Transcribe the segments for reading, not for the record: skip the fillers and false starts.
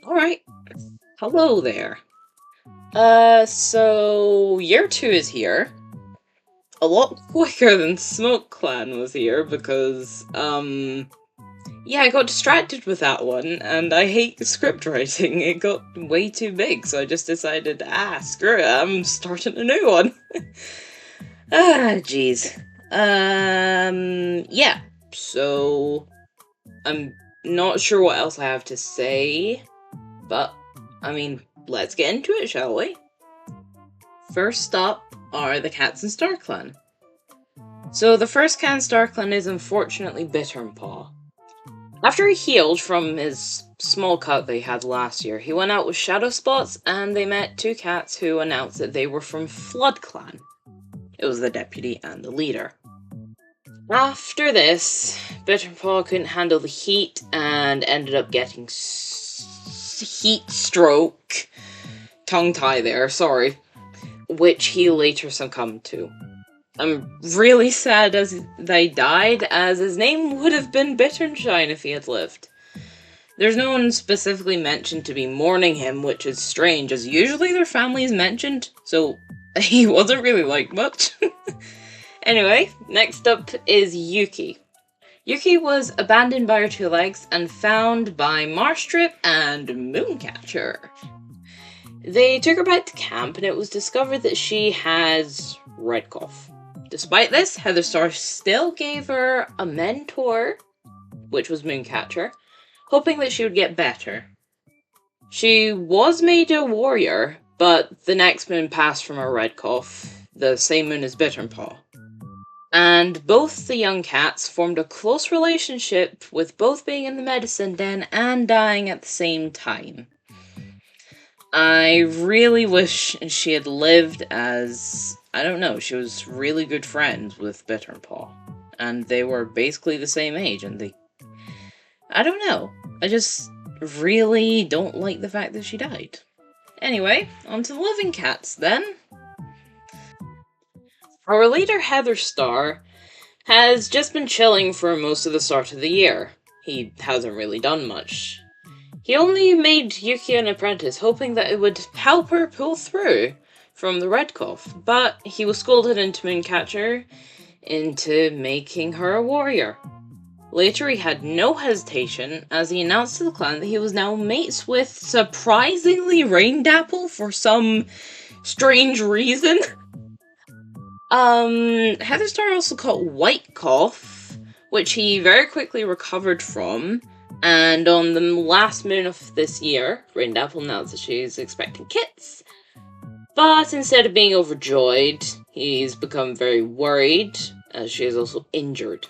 Alright. Hello there. So year 2 is here. A lot quicker than Clan was here because, yeah, I got distracted with that one, and I hate script writing. It got way too big, so I just decided, screw it, I'm starting a new one. Jeez. Yeah, so I'm not sure what else I have to say, but, I mean, let's get into it, shall we? First up are the cats in StarClan. So the first cat in StarClan is unfortunately Bitterpaw. After he healed from his small cut they had last year, he went out with Shadow Spots and they met two cats who announced that they were from FloodClan. It was the deputy and the leader. After this, Bitterpaw couldn't handle the heat and ended up getting heat stroke. Tongue tie there, sorry. Which he later succumbed to. I'm really sad as they died, as his name would have been Bittershine if he had lived. There's no one specifically mentioned to be mourning him, which is strange, as usually their family is mentioned, so he wasn't really liked much. Anyway, next up is Yuki. Yuki was abandoned by her two legs and found by Marstrip and Mooncatcher. They took her back to camp and it was discovered that she has red cough. Despite this, Heather Star still gave her a mentor, which was Mooncatcher, hoping that she would get better. She was made a warrior, but the next moon passed from her red cough, the same moon as Bitterpaw. And both the young cats formed a close relationship, with both being in the medicine den and dying at the same time. I really wish she had lived, as, I don't know, she was really good friends with Bitterpaw. And they were basically the same age, and I don't know. I just really don't like the fact that she died. Anyway, on to the living cats then. Our leader, Heather Star, has just been chilling for most of the start of the year. He hasn't really done much. He only made Yuki an apprentice, hoping that it would help her pull through from the red cough, but he was scolded into Mooncatcher into making her a warrior. Later he had no hesitation, as he announced to the clan that he was now mates with, surprisingly, Raindapple for some strange reason. Heather Star also caught white cough, which he very quickly recovered from. And on the last moon of this year, Raindapple announced that she's expecting kits. But instead of being overjoyed, he's become very worried, as she is also injured.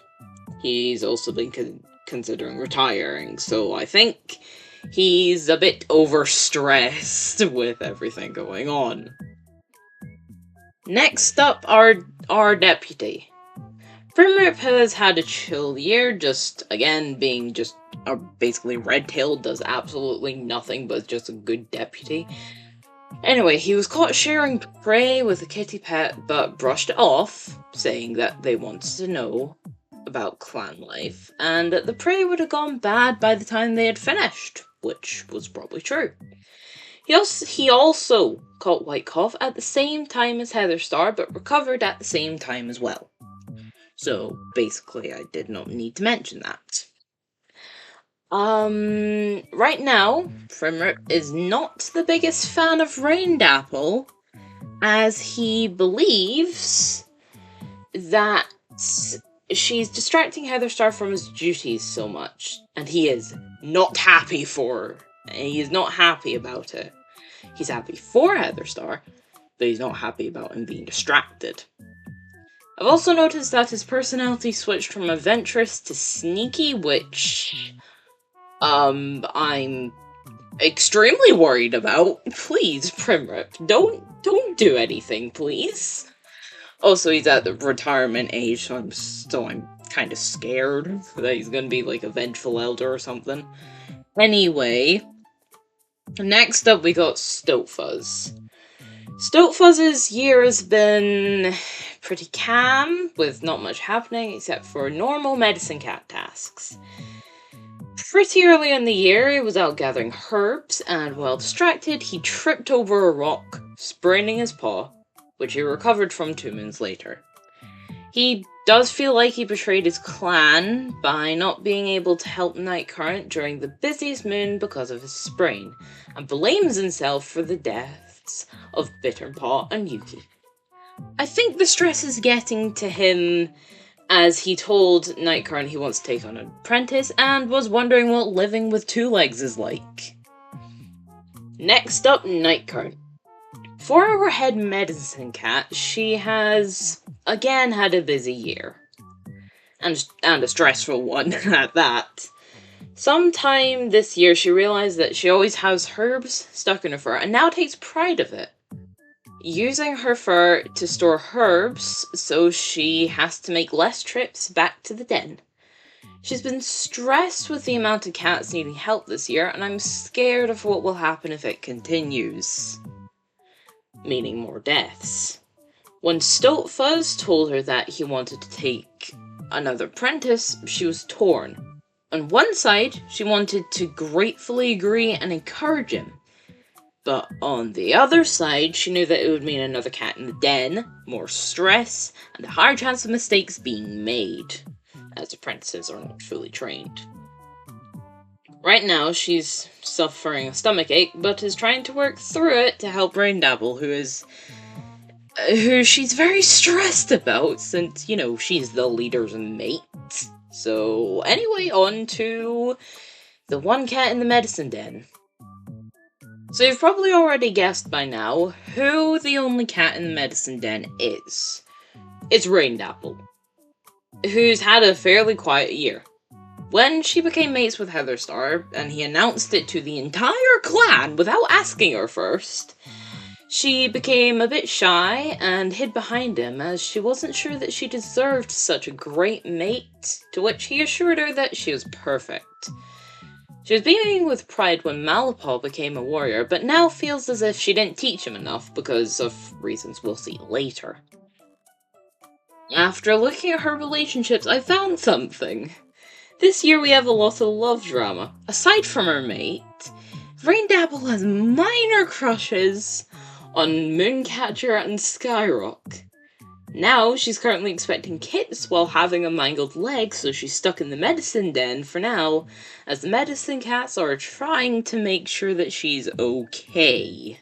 He's also been considering retiring, so I think he's a bit overstressed with everything going on. Next up, our deputy. Primrip has had a chill year, just, again, being just basically red-tailed, does absolutely nothing but just a good deputy. Anyway, he was caught sharing prey with a kitty pet, but brushed it off, saying that they wanted to know about clan life, and that the prey would have gone bad by the time they had finished, which was probably true. He also caught white cough at the same time as Heather Star, but recovered at the same time as well. So, basically, I did not need to mention that. Right now, Primrip is not the biggest fan of Raindapple, as he believes that she's distracting Heather Star from his duties so much, and he is not happy for her, and he is not happy about it. He's happy for Heather Star, but he's not happy about him being distracted. I've also noticed that his personality switched from adventurous to sneaky, which I'm extremely worried about. Please, Primrip, don't do anything, please. Also, he's at the retirement age, so I'm kind of scared that he's gonna be like a vengeful elder or something. Anyway, next up we got Stotefuzz. Stotefuzz's year has been pretty calm, with not much happening except for normal medicine cat tasks. Pretty early in the year, he was out gathering herbs, and while distracted, he tripped over a rock, spraining his paw, which he recovered from 2 moons later. He does feel like he betrayed his clan by not being able to help Nightcurrent during the busiest moon because of his sprain, and blames himself for the deaths of Bitterpaw and Yuki. I think the stress is getting to him as he told Nightcurrent he wants to take on an apprentice and was wondering what living with 2 legs is like. Next up, Nightcurrent. For our head medicine cat, she has again had a busy year. And a stressful one at that. Sometime this year she realized that she always has herbs stuck in her fur and now takes pride of it. Using her fur to store herbs, so she has to make less trips back to the den. She's been stressed with the amount of cats needing help this year, and I'm scared of what will happen if it continues. Meaning more deaths. When Stoltfuzz told her that he wanted to take another apprentice, she was torn. On one side, she wanted to gratefully agree and encourage him. But on the other side, she knew that it would mean another cat in the den, more stress, and a higher chance of mistakes being made, as apprentices are not fully trained. Right now, she's suffering a stomachache, but is trying to work through it to help Raindapple, who she's very stressed about, since, she's the leader's mate. So, anyway, on to the one cat in the medicine den. So you've probably already guessed by now who the only cat in the medicine den is. It's Raindapple, who's had a fairly quiet year. When she became mates with Heatherstar, and he announced it to the entire clan without asking her first, she became a bit shy and hid behind him as she wasn't sure that she deserved such a great mate, to which he assured her that she was perfect. She was beaming with pride when Malapaw became a warrior, but now feels as if she didn't teach him enough because of reasons we'll see later. After looking at her relationships, I found something. This year we have a lot of love drama. Aside from her mate, Raindapple has minor crushes on Mooncatcher and Skyrock. Now, she's currently expecting kits while having a mangled leg, so she's stuck in the medicine den for now, as the medicine cats are trying to make sure that she's okay.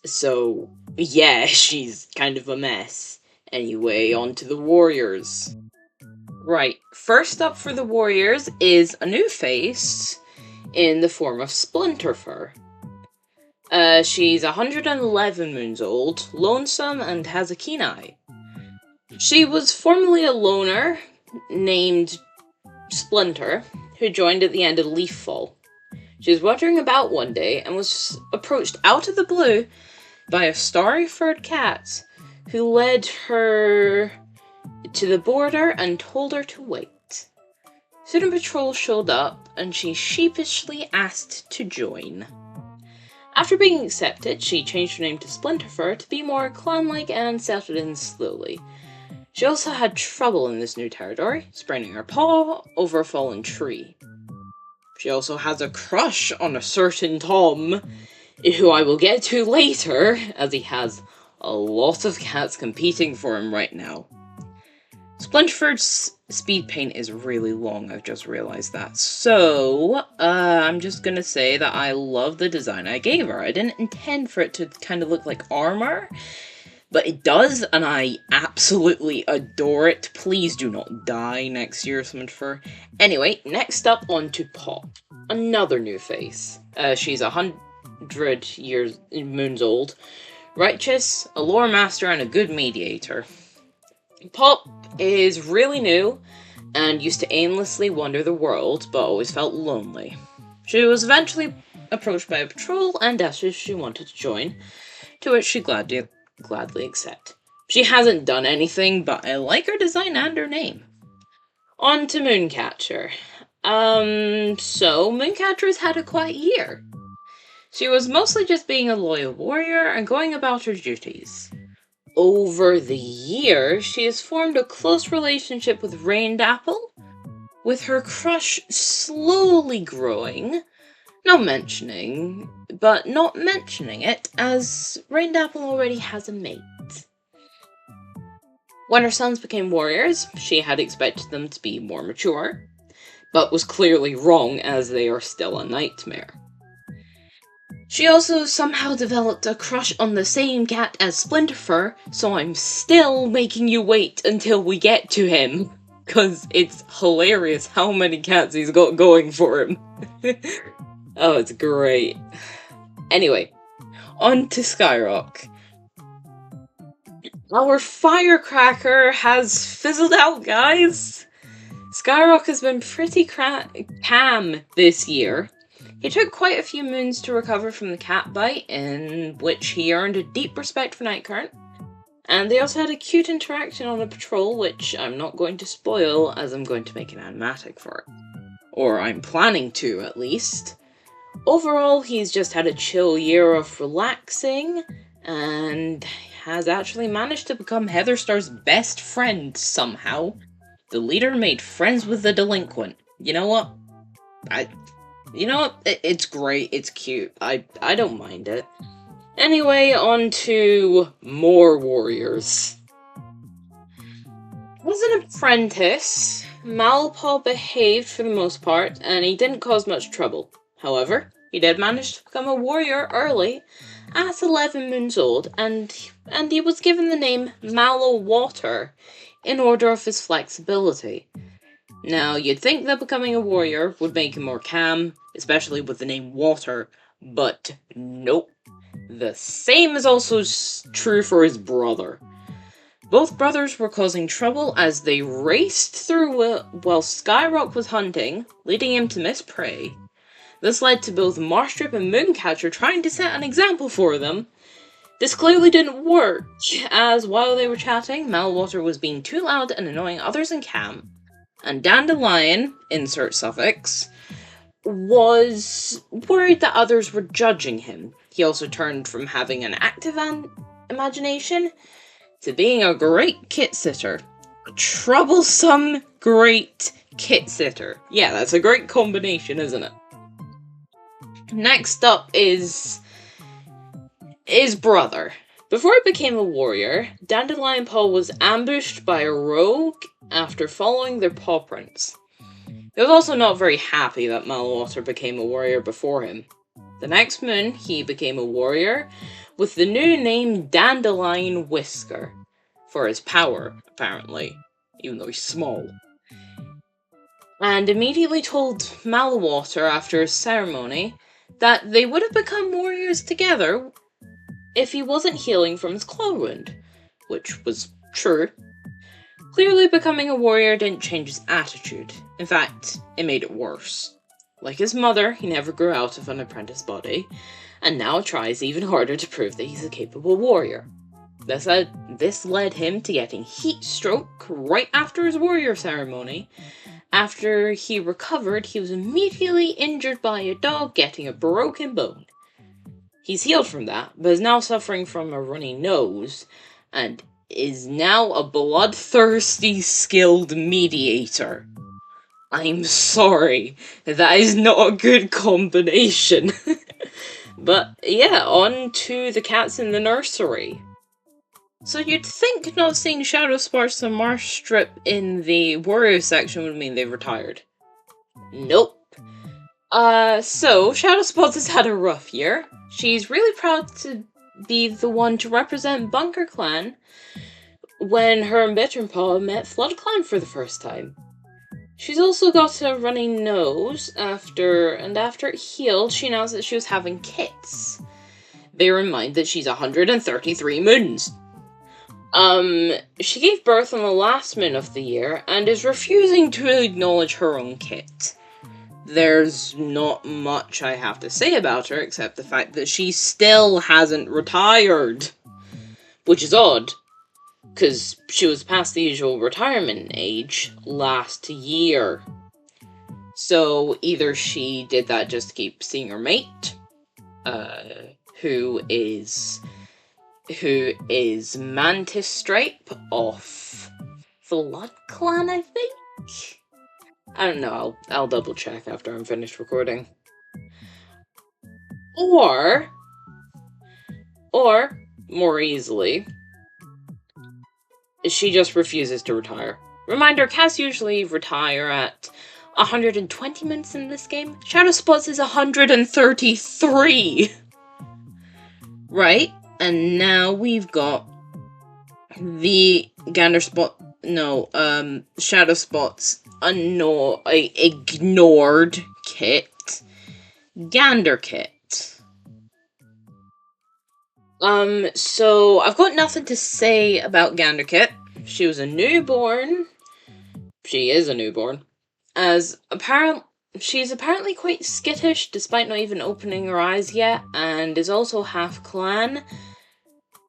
So, yeah, she's kind of a mess. Anyway, on to the warriors. Right, first up for the warriors is a new face in the form of Splinterfur. She's 111 moons old, lonesome, and has a keen eye. She was formerly a loner named Splinter, who joined at the end of Leaffall. She was wandering about one day and was approached out of the blue by a starry-furred cat who led her to the border and told her to wait. Soon a patrol showed up and she sheepishly asked to join. After being accepted, she changed her name to Splinterfur to be more clan-like and settled in slowly. She also had trouble in this new territory, spraining her paw over a fallen tree. She also has a crush on a certain Tom, who I will get to later, as he has a lot of cats competing for him right now. Splinterfur's speed paint is really long, I've just realized that. So, I'm just gonna say that I love the design I gave her. I didn't intend for it to kind of look like armor, but it does, and I absolutely adore it. Please do not die next year, Splinterfur. Anyway, next up onto Pop. Another new face. She's 100 moons old, righteous, a lore master, and a good mediator. Pop is really new and used to aimlessly wander the world, but always felt lonely. She was eventually approached by a patrol and asked if she wanted to join, to which she gladly accepted. She hasn't done anything, but I like her design and her name. On to Mooncatcher. So Mooncatcher has had a quiet year. She was mostly just being a loyal warrior and going about her duties. Over the years, she has formed a close relationship with Raindapple, with her crush slowly growing, not mentioning it, as Raindapple already has a mate. When her sons became warriors, she had expected them to be more mature, but was clearly wrong as they are still a nightmare. She also somehow developed a crush on the same cat as Splinterfur, so I'm still making you wait until we get to him, because it's hilarious how many cats he's got going for him. Oh, it's great. Anyway, on to Skyrock. Our firecracker has fizzled out, guys! Skyrock has been pretty calm this year. He took quite a few moons to recover from the cat bite, in which he earned a deep respect for Nightcurrent. And they also had a cute interaction on a patrol, which I'm not going to spoil, as I'm going to make an animatic for it. Or I'm planning to, at least. Overall, he's just had a chill year of relaxing, and has actually managed to become Heatherstar's best friend somehow. The leader made friends with the delinquent. You know what? It's great, it's cute. I don't mind it. Anyway, on to more warriors. As an apprentice, Malpaw behaved for the most part, and he didn't cause much trouble. However, he did manage to become a warrior early, at 11 moons old, and he was given the name Mallow Water in order of his flexibility. Now, you'd think that becoming a warrior would make him more calm, especially with the name Water, but nope. The same is also true for his brother. Both brothers were causing trouble as they raced through while Skyrock was hunting, leading him to miss prey. This led to both Marstrip and Mooncatcher trying to set an example for them. This clearly didn't work, as while they were chatting, Malwater was being too loud and annoying others in camp, and Dandelion, insert suffix, was worried that others were judging him. He also turned from having an active imagination to being a great kit-sitter. A troublesome, great kit-sitter. Yeah, that's a great combination, isn't it? Next up is his brother. Before he became a warrior, Dandelion Paw was ambushed by a rogue after following their paw prints. He was also not very happy that Malwater became a warrior before him. The next moon, he became a warrior with the new name Dandelion Whisker, for his power, apparently, even though he's small. And immediately told Malwater after his ceremony that they would have become warriors together if he wasn't healing from his claw wound, which was true. Clearly, becoming a warrior didn't change his attitude. In fact, it made it worse. Like his mother, he never grew out of an apprentice body, and now tries even harder to prove that he's a capable warrior. This led him to getting heat stroke right after his warrior ceremony. After he recovered, he was immediately injured by a dog getting a broken bone. He's healed from that, but is now suffering from a runny nose, and is now a bloodthirsty, skilled mediator. I'm sorry, that is not a good combination. But yeah, on to the cats in the nursery. So you'd think not seeing Shadow Sparks and Marstrip in the warrior section would mean they retired. Nope. So Shadow Spots has had a rough year. She's really proud to be the one to represent Bunkerclan when her and Bitterpaw met FloodClan for the first time. She's also got a runny nose after it healed, she announced that she was having kits. Bear in mind that she's 133 moons. She gave birth on the last moon of the year and is refusing to acknowledge her own kit. There's not much I have to say about her except the fact that she still hasn't retired. Which is odd, because she was past the usual retirement age last year. So either she did that just to keep seeing her mate, who is Mantis Stripe of FloodClan, I think? I don't know, I'll double check after I'm finished recording. Or, more easily, she just refuses to retire. Reminder, cats usually retire at 120 minutes in this game. Shadow Spots is 133! Right, and now we've got the Shadow Spots ignored kit, Gander Kit. So I've got nothing to say about Gander Kit. She was a newborn. She is a newborn. She's apparently quite skittish, despite not even opening her eyes yet, and is also half clan.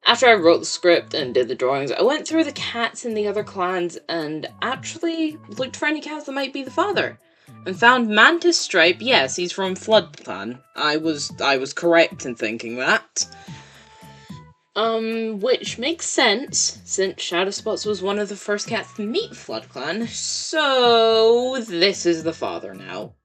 After I wrote the script and did the drawings, I went through the cats in the other clans and actually looked for any cats that might be the father. And found Mantis Stripe. Yes, he's from Flood Clan. I was correct in thinking that. Which makes sense, since Shadow Spots was one of the first cats to meet Flood Clan, so this is the father now.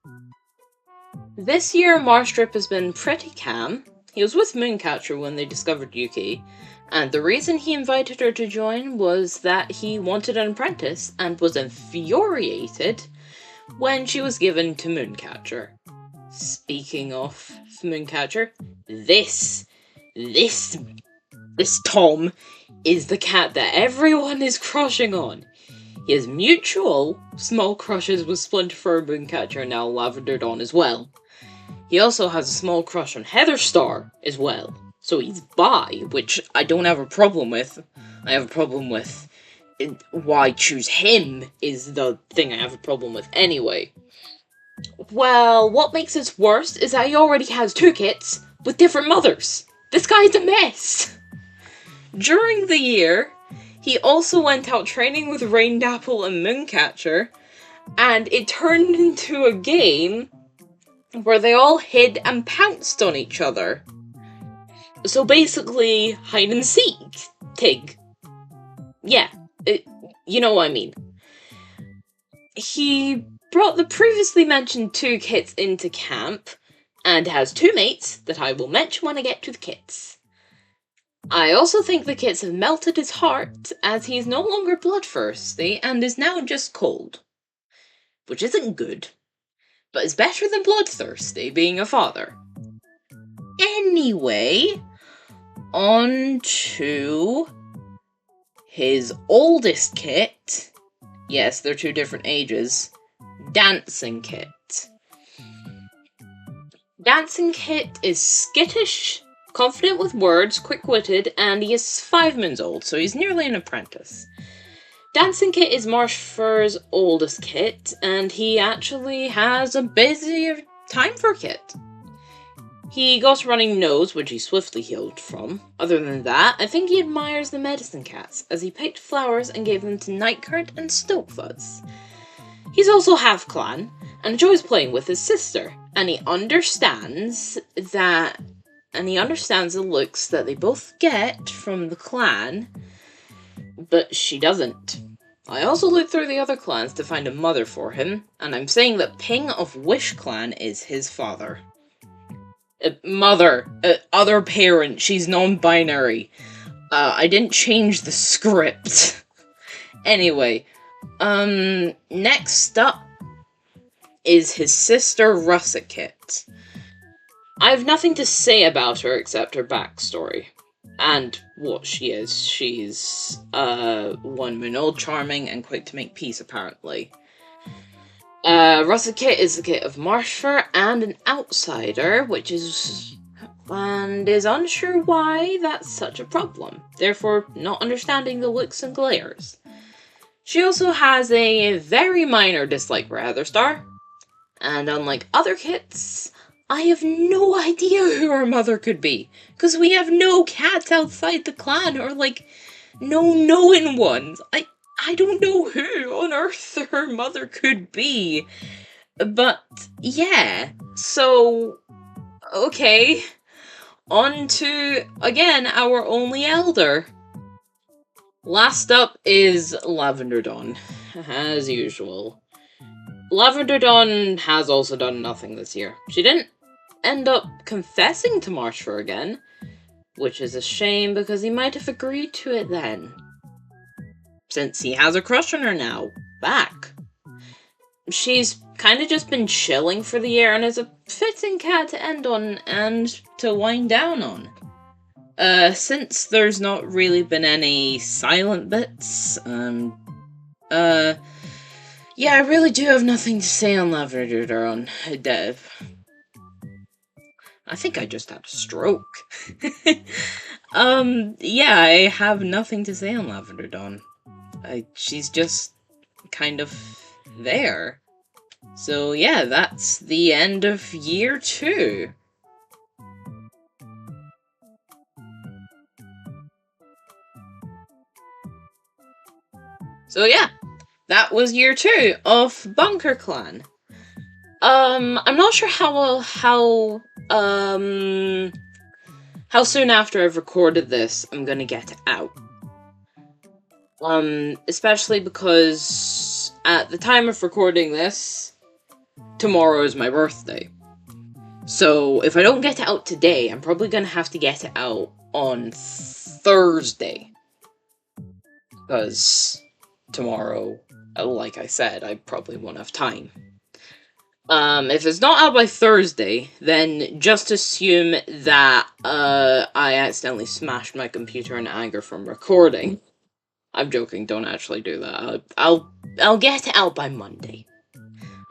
This year, Marstrip has been pretty calm. He was with Mooncatcher when they discovered Yuki, and the reason he invited her to join was that he wanted an apprentice, and was infuriated when she was given to Mooncatcher. Speaking of Mooncatcher, this Tom is the cat that everyone is crushing on. He has mutual small crushes with Splinterfur, Mooncatcher, and now Lavender Dawn as well. He also has a small crush on Heatherstar as well. So he's bi, which I don't have a problem with. I have a problem with why choose him is the thing I have a problem with anyway. Well, what makes this worse is that he already has 2 kits with different mothers. This guy's a mess! During the year, he also went out training with Raindapple and Mooncatcher, and it turned into a game where they all hid and pounced on each other. So basically, hide and seek. Tig. Yeah, you know what I mean. He brought the previously mentioned 2 kits into camp, and has 2 mates that I will mention when I get to the kits. I also think the kits have melted his heart, as he is no longer bloodthirsty and is now just cold. Which isn't good, but is better than bloodthirsty, being a father. Anyway, on to his oldest kit. Yes, they're 2 different ages. Dancing Kit. Dancing Kit is skittish, confident with words, quick-witted, and he is 5 months old, so he's nearly an apprentice. Dancing Kit is Marshfur's oldest kit, and he actually has a busy time for a kit. He got a running nose, which he swiftly healed from. Other than that, I think he admires the medicine cats, as he picked flowers and gave them to Nightcurrent and Stokefuzz. He's also half clan, and enjoys playing with his sister, and he understands the looks that they both get from the clan, but she doesn't. I also looked through the other clans to find a mother for him, and I'm saying that Ping of Wish Clan is his father. Other parent, she's non-binary. I didn't change the script. Anyway, next up is his sister Russet Kit. I have nothing to say about her except her backstory. And what she is. She's, 1 moon old, charming, and quick to make peace, apparently. Russet Kit is the kit of Marshfur and an outsider, and is unsure why that's such a problem, therefore not understanding the looks and glares. She also has a very minor dislike for Heatherstar, and unlike other kits, I have no idea who her mother could be, because we have no cats outside the clan, or no known ones. I don't know who on earth her mother could be. But, yeah. So, okay. On to, again, our only elder. Last up is Lavender Dawn, as usual. Lavender Dawn has also done nothing this year. She didn't end up confessing to Marshfur again, which is a shame because he might have agreed to it then. Since he has a crush on her now. Back. She's kind of just been chilling for the year and is a fitting cat to end on and to wind down on. Since there's not really been any silent bits, yeah, I really do have nothing to say on Lavender Dawn. I think I just had a stroke. Yeah, I have nothing to say on Lavender Dawn. She's just kind of there. So yeah, that's the end of year 2. So yeah, that was year 2 of Bunkerclan. I'm not sure how soon after I've recorded this I'm gonna get it out. Especially because at the time of recording this, tomorrow is my birthday. So if I don't get it out today, I'm probably gonna have to get it out on Thursday. Because tomorrow, like I said, I probably won't have time. If it's not out by Thursday, then just assume that, I accidentally smashed my computer in anger from recording. I'm joking, don't actually do that. I'll get it out by Monday.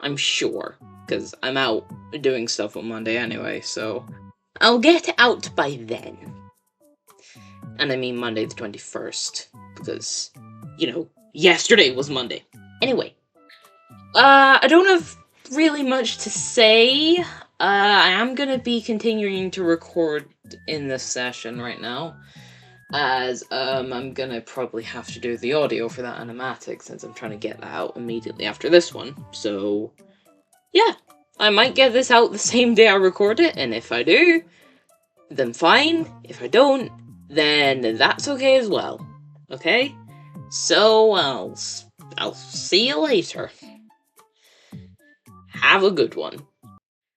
I'm sure, because I'm out doing stuff on Monday anyway, so I'll get it out by then. And I mean Monday the 21st, because, you know, yesterday was Monday. Anyway, I don't have really much to say. I am gonna be continuing to record in this session right now, as I'm gonna probably have to do the audio for that animatic since I'm trying to get that out immediately after this one. So yeah, I might get this out the same day I record it, and if I do, then fine. If I don't, then that's okay as well. Okay? So I'll see you later. Have a good one.